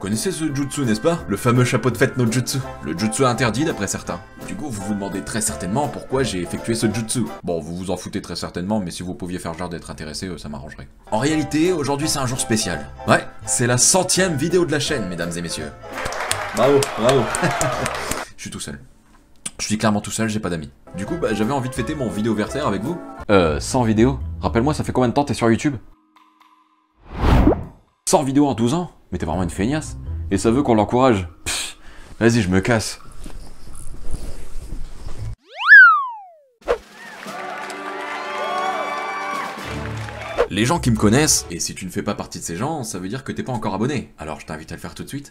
connaissez ce jutsu, n'est-ce pas? Le fameux chapeau de fête no jutsu. Le jutsu interdit d'après certains. Du coup, vous vous demandez très certainement pourquoi j'ai effectué ce jutsu. Bon, vous vous en foutez très certainement, mais si vous pouviez faire genre d'être intéressé, ça m'arrangerait. En réalité, aujourd'hui c'est un jour spécial. Ouais, c'est la 100e vidéo de la chaîne, mesdames et messieurs. Bravo, bravo. Je suis tout seul. Je suis clairement tout seul, j'ai pas d'amis. Du coup, j'avais envie de fêter mon vidéoversaire avec vous. 100 vidéos? Rappelle-moi, ça fait combien de temps t'es sur YouTube? 100 vidéos en 12 ans? Mais t'es vraiment une feignasse. Et ça veut qu'on l'encourage. Vas-y, je me casse. Les gens qui me connaissent, et si tu ne fais pas partie de ces gens, ça veut dire que t'es pas encore abonné. Alors je t'invite à le faire tout de suite.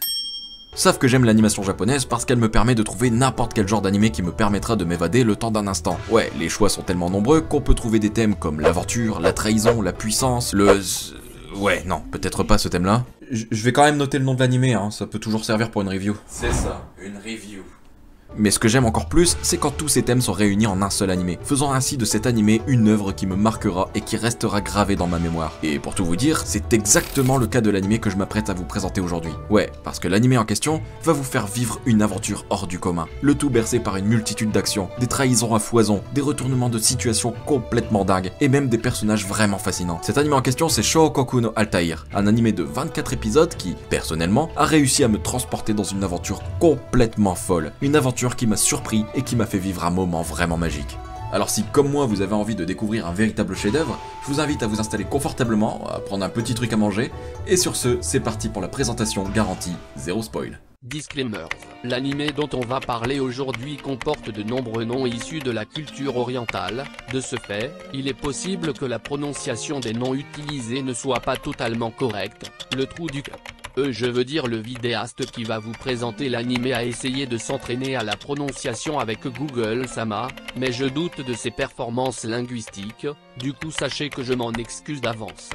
Savent que j'aime l'animation japonaise parce qu'elle me permet de trouver n'importe quel genre d'animé qui me permettra de m'évader le temps d'un instant. Ouais, les choix sont tellement nombreux qu'on peut trouver des thèmes comme l'aventure, la trahison, la puissance, le... Ouais, non, peut-être pas ce thème-là. Je vais quand même noter le nom de l'animé, hein, ça peut toujours servir pour une review. C'est ça, une review. Mais ce que j'aime encore plus, c'est quand tous ces thèmes sont réunis en un seul animé, faisant ainsi de cet animé une œuvre qui me marquera et qui restera gravée dans ma mémoire. Et pour tout vous dire, c'est exactement le cas de l'animé que je m'apprête à vous présenter aujourd'hui. Ouais, parce que l'animé en question va vous faire vivre une aventure hors du commun, le tout bercé par une multitude d'actions, des trahisons à foison, des retournements de situation complètement dingues, et même des personnages vraiment fascinants. Cet animé en question, c'est Shoukoku no Altair, un animé de 24 épisodes qui, personnellement, a réussi à me transporter dans une aventure complètement folle, une aventure qui m'a surpris et qui m'a fait vivre un moment vraiment magique. Alors si, comme moi, vous avez envie de découvrir un véritable chef-d'œuvre, je vous invite à vous installer confortablement, à prendre un petit truc à manger, et sur ce, c'est parti pour la présentation garantie, zéro spoil. Disclaimer. L'anime dont on va parler aujourd'hui comporte de nombreux noms issus de la culture orientale. De ce fait, il est possible que la prononciation des noms utilisés ne soit pas totalement correcte. Le trou du cul. Je veux dire le vidéaste qui va vous présenter l'anime a essayé de s'entraîner à la prononciation avec Google Sama, mais je doute de ses performances linguistiques, du coup sachez que je m'en excuse d'avance.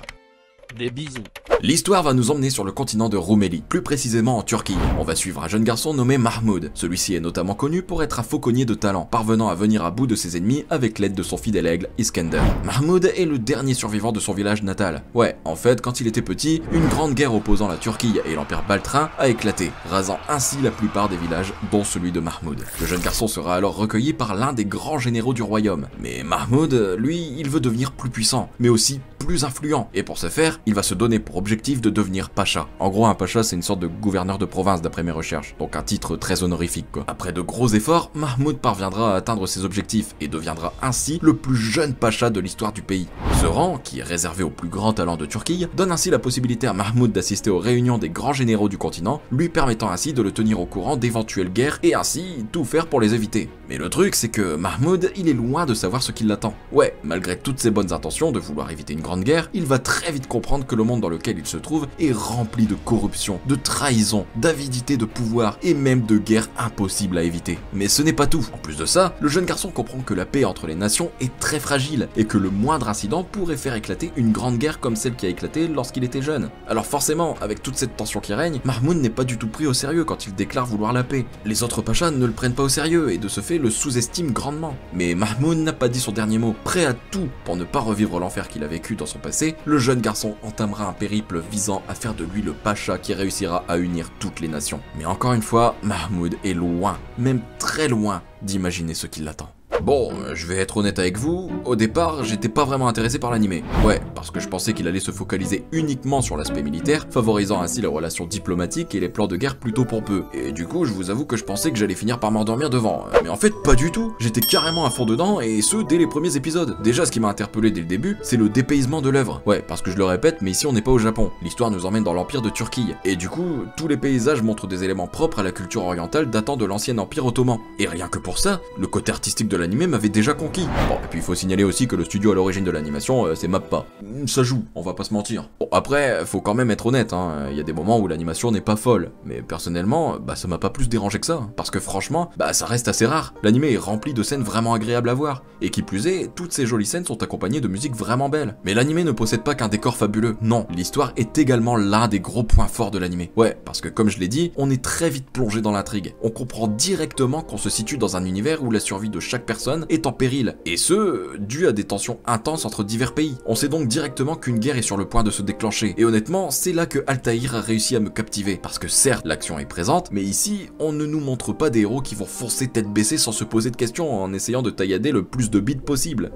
Des bisous. L'histoire va nous emmener sur le continent de Roumélie, plus précisément en Turquie. On va suivre un jeune garçon nommé Mahmoud. Celui-ci est notamment connu pour être un fauconnier de talent, parvenant à venir à bout de ses ennemis avec l'aide de son fidèle aigle, Iskender. Mahmoud est le dernier survivant de son village natal. Ouais, en fait, quand il était petit, une grande guerre opposant la Turquie et l'Empire baltrin a éclaté, rasant ainsi la plupart des villages, dont celui de Mahmoud. Le jeune garçon sera alors recueilli par l'un des grands généraux du royaume. Mais Mahmoud, lui, il veut devenir plus puissant, mais aussi plus influent, et pour ce faire, il va se donner pour objectif de devenir pacha. En gros, un pacha, c'est une sorte de gouverneur de province d'après mes recherches, donc un titre très honorifique quoi. Après de gros efforts, Mahmoud parviendra à atteindre ses objectifs et deviendra ainsi le plus jeune pacha de l'histoire du pays. Ce rang, qui est réservé aux plus grands talents de Turquie, donne ainsi la possibilité à Mahmoud d'assister aux réunions des grands généraux du continent, lui permettant ainsi de le tenir au courant d'éventuelles guerres et ainsi tout faire pour les éviter. Mais le truc, c'est que Mahmoud, il est loin de savoir ce qui l'attend. Ouais, malgré toutes ses bonnes intentions de vouloir éviter une grande guerre, il va très vite comprendre que le monde dans lequel il se trouve est rempli de corruption, de trahison, d'avidité de pouvoir et même de guerres impossibles à éviter. Mais ce n'est pas tout. En plus de ça, le jeune garçon comprend que la paix entre les nations est très fragile et que le moindre incident pourrait faire éclater une grande guerre comme celle qui a éclaté lorsqu'il était jeune. Alors forcément, avec toute cette tension qui règne, Mahmoud n'est pas du tout pris au sérieux quand il déclare vouloir la paix. Les autres pachas ne le prennent pas au sérieux et de ce fait le sous-estiment grandement. Mais Mahmoud n'a pas dit son dernier mot. Prêt à tout pour ne pas revivre l'enfer qu'il a vécu dans son passé, le jeune garçon entamera un périple visant à faire de lui le pacha qui réussira à unir toutes les nations. Mais encore une fois, Mahmoud est loin, même très loin, d'imaginer ce qui l'attend. Bon, je vais être honnête avec vous, au départ, j'étais pas vraiment intéressé par l'animé. Ouais, parce que je pensais qu'il allait se focaliser uniquement sur l'aspect militaire, favorisant ainsi les relations diplomatiques et les plans de guerre plutôt pompeux. Et du coup, je vous avoue que je pensais que j'allais finir par m'endormir devant. Mais en fait, pas du tout. J'étais carrément à fond dedans, et ce, dès les premiers épisodes. Déjà, ce qui m'a interpellé dès le début, c'est le dépaysement de l'œuvre. Ouais, parce que je le répète, mais ici on n'est pas au Japon. L'histoire nous emmène dans l'Empire de Turquie. Et du coup, tous les paysages montrent des éléments propres à la culture orientale datant de l'ancien Empire ottoman. Et rien que pour ça, le côté artistique de l'animé m'avait déjà conquis. Bon, et puis il faut signaler aussi que le studio à l'origine de l'animation, c'est Mappa. Ça joue, on va pas se mentir. Bon, après, faut quand même être honnête, hein, y a des moments où l'animation n'est pas folle, mais personnellement, ça m'a pas plus dérangé que ça, parce que franchement, ça reste assez rare. L'animé est rempli de scènes vraiment agréables à voir, et qui plus est, toutes ces jolies scènes sont accompagnées de musique vraiment belle. Mais l'animé ne possède pas qu'un décor fabuleux, non, l'histoire est également l'un des gros points forts de l'animé. Ouais, parce que comme je l'ai dit, on est très vite plongé dans l'intrigue. On comprend directement qu'on se situe dans un univers où la survie de chaque personne est en péril, et ce, dû à des tensions intenses entre divers pays. On sait donc directement qu'une guerre est sur le point de se déclencher, et honnêtement, c'est là que Altaïr a réussi à me captiver, parce que certes, l'action est présente, mais ici, on ne nous montre pas des héros qui vont foncer tête baissée sans se poser de questions, en essayant de taillader le plus de bits possible.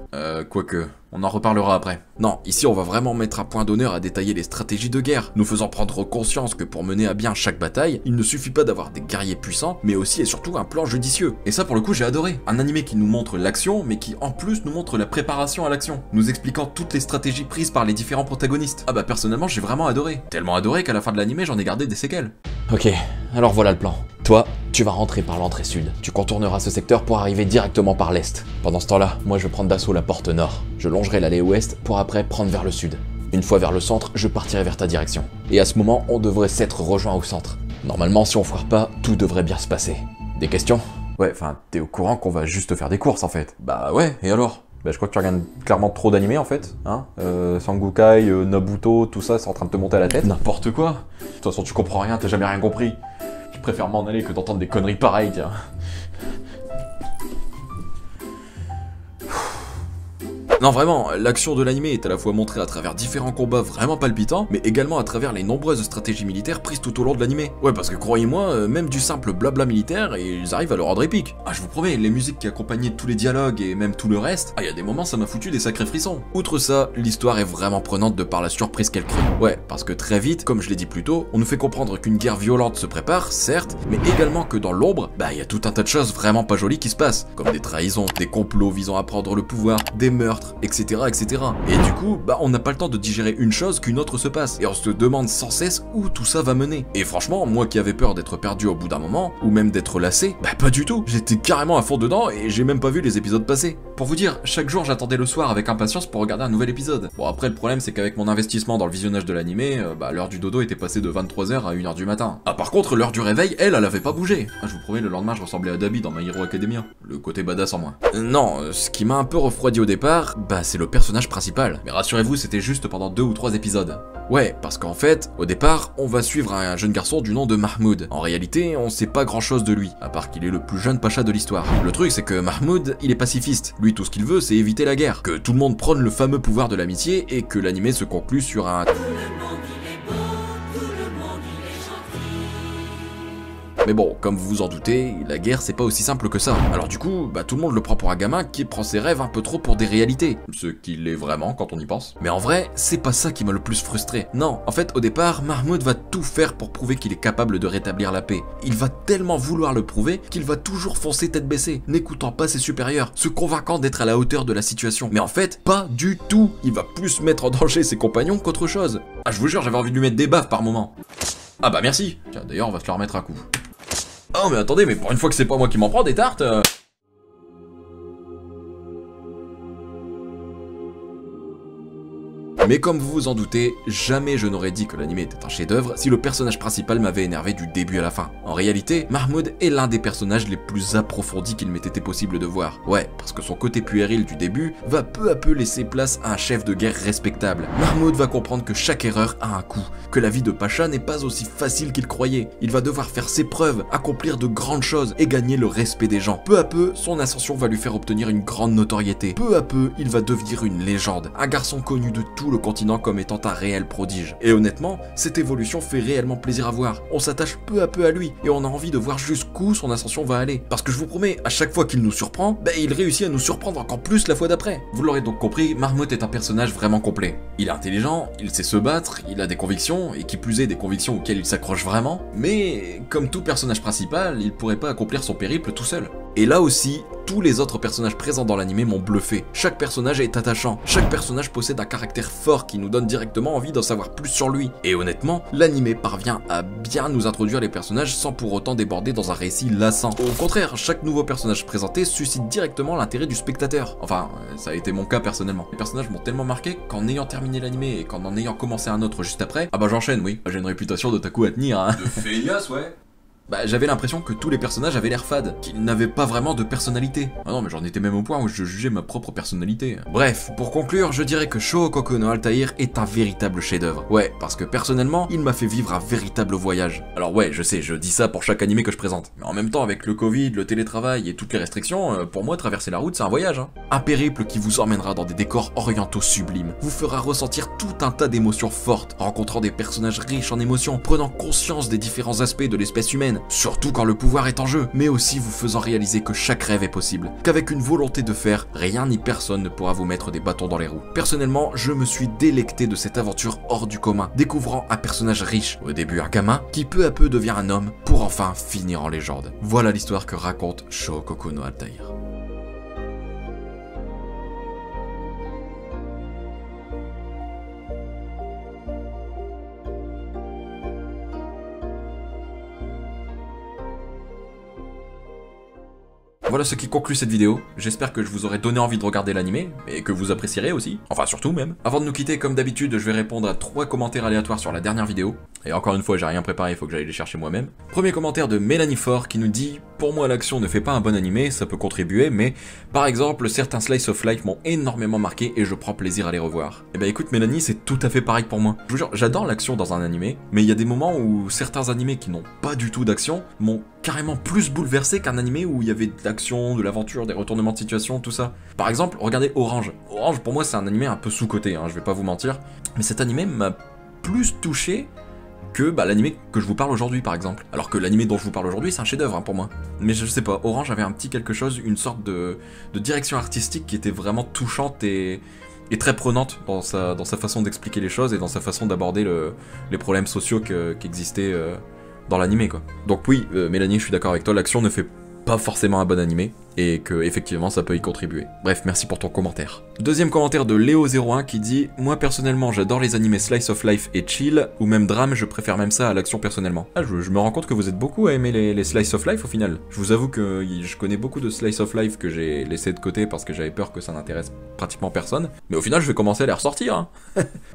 Quoique... on en reparlera après. Non, ici on va vraiment mettre un point d'honneur à détailler les stratégies de guerre, nous faisant prendre conscience que pour mener à bien chaque bataille, il ne suffit pas d'avoir des guerriers puissants, mais aussi et surtout un plan judicieux. Et ça pour le coup j'ai adoré. Un animé qui nous montre l'action, mais qui en plus nous montre la préparation à l'action, nous expliquant toutes les stratégies prises par les différents protagonistes. Ah bah personnellement j'ai vraiment adoré. Tellement adoré qu'à la fin de l'animé j'en ai gardé des séquelles. Ok, alors voilà le plan. Toi, tu vas rentrer par l'entrée sud. Tu contourneras ce secteur pour arriver directement par l'est. Pendant ce temps-là, moi je vais prendre d'assaut la porte nord. Je longerai l'allée ouest pour après prendre vers le sud. Une fois vers le centre, je partirai vers ta direction. Et à ce moment, on devrait s'être rejoint au centre. Normalement, si on foire pas, tout devrait bien se passer. Des questions? Ouais, enfin, t'es au courant qu'on va juste faire des courses en fait. Bah ouais, et alors? Bah je crois que tu regardes clairement trop d'animés en fait, hein. Sangokai, Naruto, tout ça, c'est en train de te monter à la tête. N'importe quoi. De toute façon, tu comprends rien, t'as jamais rien compris. Je préfère m'en aller que d'entendre des conneries pareilles, tiens. Non vraiment, l'action de l'anime est à la fois montrée à travers différents combats vraiment palpitants, mais également à travers les nombreuses stratégies militaires prises tout au long de l'anime. Ouais, parce que croyez-moi, même du simple blabla militaire, ils arrivent à le rendre épique. Ah, je vous promets, les musiques qui accompagnaient tous les dialogues et même tout le reste, il y a des moments ça m'a foutu des sacrés frissons. Outre ça, l'histoire est vraiment prenante de par la surprise qu'elle crée. Ouais, parce que très vite, comme je l'ai dit plus tôt, on nous fait comprendre qu'une guerre violente se prépare, certes, mais également que dans l'ombre, bah il y a tout un tas de choses vraiment pas jolies qui se passent, comme des trahisons, des complots visant à prendre le pouvoir, des meurtres, etc., etc. Et du coup, bah on n'a pas le temps de digérer une chose qu'une autre se passe, et on se demande sans cesse où tout ça va mener. Et franchement, moi qui avais peur d'être perdu au bout d'un moment, ou même d'être lassé, bah pas du tout, j'étais carrément à fond dedans et j'ai même pas vu les épisodes passer. Pour vous dire, chaque jour j'attendais le soir avec impatience pour regarder un nouvel épisode. Bon après le problème c'est qu'avec mon investissement dans le visionnage de l'animé, bah l'heure du dodo était passée de 23h à 1h du matin. Ah par contre l'heure du réveil, elle avait pas bougé. Ah je vous promets, le lendemain je ressemblais à Dabi dans My Hero Academia. Le côté badass en moins. Non, ce qui m'a un peu refroidi au départ, bah c'est le personnage principal. Mais rassurez-vous, c'était juste pendant 2 ou 3 épisodes. Ouais, parce qu'en fait, au départ, on va suivre un jeune garçon du nom de Mahmoud. En réalité, on sait pas grand chose de lui, à part qu'il est le plus jeune pacha de l'histoire. Le truc c'est que Mahmoud, il est pacifiste. Lui, tout ce qu'il veut, c'est éviter la guerre. Que tout le monde prône le fameux pouvoir de l'amitié et que l'animé se conclut sur un... Mais bon, comme vous vous en doutez, la guerre c'est pas aussi simple que ça. Alors du coup, bah tout le monde le prend pour un gamin qui prend ses rêves un peu trop pour des réalités. Ce qu'il est vraiment quand on y pense. Mais en vrai, c'est pas ça qui m'a le plus frustré. Non, en fait au départ, Mahmoud va tout faire pour prouver qu'il est capable de rétablir la paix. Il va tellement vouloir le prouver qu'il va toujours foncer tête baissée, n'écoutant pas ses supérieurs, se convainquant d'être à la hauteur de la situation. Mais en fait, pas du tout. Il va plus mettre en danger ses compagnons qu'autre chose. Ah je vous jure, j'avais envie de lui mettre des baffes par moment. Ah bah merci. Tiens, d'ailleurs on va se le remettre un coup. Oh mais attendez, mais pour une fois que c'est pas moi qui m'en prends des tartes Mais comme vous vous en doutez, jamais je n'aurais dit que l'anime était un chef-d'œuvre si le personnage principal m'avait énervé du début à la fin. En réalité, Mahmoud est l'un des personnages les plus approfondis qu'il m'ait été possible de voir. Ouais, parce que son côté puéril du début va peu à peu laisser place à un chef de guerre respectable. Mahmoud va comprendre que chaque erreur a un coût, que la vie de Pacha n'est pas aussi facile qu'il croyait. Il va devoir faire ses preuves, accomplir de grandes choses et gagner le respect des gens. Peu à peu, son ascension va lui faire obtenir une grande notoriété. Peu à peu, il va devenir une légende, un garçon connu de tout le continent comme étant un réel prodige. Et honnêtement, cette évolution fait réellement plaisir à voir. On s'attache peu à peu à lui et on a envie de voir jusqu'où son ascension va aller. Parce que je vous promets, à chaque fois qu'il nous surprend, bah, il réussit à nous surprendre encore plus la fois d'après. Vous l'aurez donc compris, Mahmoud est un personnage vraiment complet. Il est intelligent, il sait se battre, il a des convictions, et qui plus est des convictions auxquelles il s'accroche vraiment, mais comme tout personnage principal, il pourrait pas accomplir son périple tout seul. Et là aussi, tous les autres personnages présents dans l'anime m'ont bluffé. Chaque personnage est attachant, chaque personnage possède un caractère fort qui nous donne directement envie d'en savoir plus sur lui. Et honnêtement, l'anime parvient à bien nous introduire les personnages sans pour autant déborder dans un récit lassant. Au contraire, chaque nouveau personnage présenté suscite directement l'intérêt du spectateur. Enfin, ça a été mon cas personnellement. Les personnages m'ont tellement marqué qu'en ayant terminé l'anime et qu'en ayant commencé un autre juste après, ah bah j'enchaîne, oui. J'ai une réputation d'otaku à tenir, hein. De feillasse, ouais. Bah j'avais l'impression que tous les personnages avaient l'air fades, qu'ils n'avaient pas vraiment de personnalité. Ah non mais j'en étais même au point où je jugeais ma propre personnalité. Bref, pour conclure, je dirais que Shōgoku no Altaïr est un véritable chef-d'œuvre. Ouais, parce que personnellement, il m'a fait vivre un véritable voyage. Alors ouais, je sais, je dis ça pour chaque animé que je présente. Mais en même temps, avec le Covid, le télétravail et toutes les restrictions, pour moi, traverser la route, c'est un voyage. Hein. Un périple qui vous emmènera dans des décors orientaux sublimes, vous fera ressentir tout un tas d'émotions fortes, rencontrant des personnages riches en émotions, prenant conscience des différents aspects de l'espèce humaine, surtout quand le pouvoir est en jeu, mais aussi vous faisant réaliser que chaque rêve est possible, qu'avec une volonté de faire, rien ni personne ne pourra vous mettre des bâtons dans les roues. Personnellement, je me suis délecté de cette aventure hors du commun, découvrant un personnage riche, au début un gamin, qui peu à peu devient un homme, pour enfin finir en légende. Voilà l'histoire que raconte Shōgoku no Altaïr. Voilà ce qui conclut cette vidéo, j'espère que je vous aurai donné envie de regarder l'animé, et que vous apprécierez aussi, enfin surtout même. Avant de nous quitter, comme d'habitude, je vais répondre à 3 commentaires aléatoires sur la dernière vidéo, et encore une fois j'ai rien préparé, il faut que j'aille les chercher moi-même. Premier commentaire de Mélanie Fort qui nous dit « Pour moi l'action ne fait pas un bon animé, ça peut contribuer, mais par exemple certains slice of life m'ont énormément marqué et je prends plaisir à les revoir. » Eh ben écoute Mélanie, c'est tout à fait pareil pour moi. Je vous jure, j'adore l'action dans un animé, mais il y a des moments où certains animés qui n'ont pas du tout d'action m'ont carrément plus bouleversé qu'un animé où il y avait de l'action, de l'aventure, des retournements de situation, tout ça. Par exemple, regardez Orange. Orange, pour moi, c'est un animé un peu sous-coté, hein, je vais pas vous mentir. Mais cet animé m'a plus touché que l'animé que je vous parle aujourd'hui, par exemple. Alors que l'animé dont je vous parle aujourd'hui, c'est un chef-d'œuvre hein, pour moi. Mais je sais pas, Orange avait un petit quelque chose, une sorte de direction artistique qui était vraiment touchante et très prenante dans sa façon d'expliquer les choses et dans sa façon d'aborder les problèmes sociaux qui existaient dans l'animé quoi. Donc oui, Mélanie, je suis d'accord avec toi, l'action ne fait pas forcément un bon animé, et que effectivement ça peut y contribuer. Bref, merci pour ton commentaire. Deuxième commentaire de Léo01 qui dit « Moi personnellement j'adore les animés slice of life et chill, ou même drame, je préfère même ça à l'action personnellement. » Ah, je me rends compte que vous êtes beaucoup à aimer les slice of life au final. Je vous avoue que je connais beaucoup de slice of life que j'ai laissé de côté parce que j'avais peur que ça n'intéresse pratiquement personne, mais au final je vais commencer à les ressortir. Hein.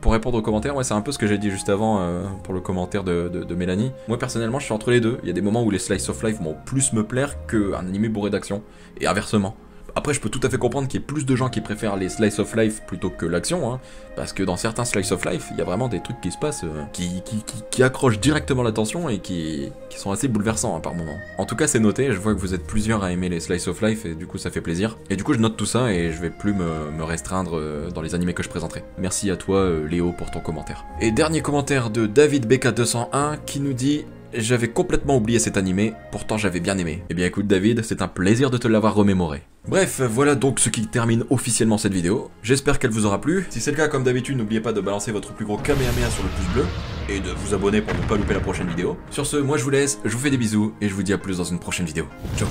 Pour répondre aux commentaires, ouais, c'est un peu ce que j'ai dit juste avant pour le commentaire de Mélanie. Moi personnellement je suis entre les deux, il y a des moments où les slice of life vont plus me plaire qu'un animé bourré d'action, et inversement. Après, je peux tout à fait comprendre qu'il y ait plus de gens qui préfèrent les slice of life plutôt que l'action, hein, parce que dans certains slice of life, il y a vraiment des trucs qui se passent qui accrochent directement l'attention et qui sont assez bouleversants hein, par moment. En tout cas, c'est noté, je vois que vous êtes plusieurs à aimer les slice of life et du coup ça fait plaisir. Et du coup, je note tout ça et je vais plus me restreindre dans les animés que je présenterai. Merci à toi, Léo, pour ton commentaire. Et dernier commentaire de David BK201 qui nous dit « J'avais complètement oublié cet animé, pourtant j'avais bien aimé. » Eh bien écoute David, c'est un plaisir de te l'avoir remémoré. Bref, voilà donc ce qui termine officiellement cette vidéo. J'espère qu'elle vous aura plu. Si c'est le cas, comme d'habitude, n'oubliez pas de balancer votre plus gros Kamehameha sur le pouce bleu et de vous abonner pour ne pas louper la prochaine vidéo. Sur ce, moi je vous laisse, je vous fais des bisous et je vous dis à plus dans une prochaine vidéo. Ciao.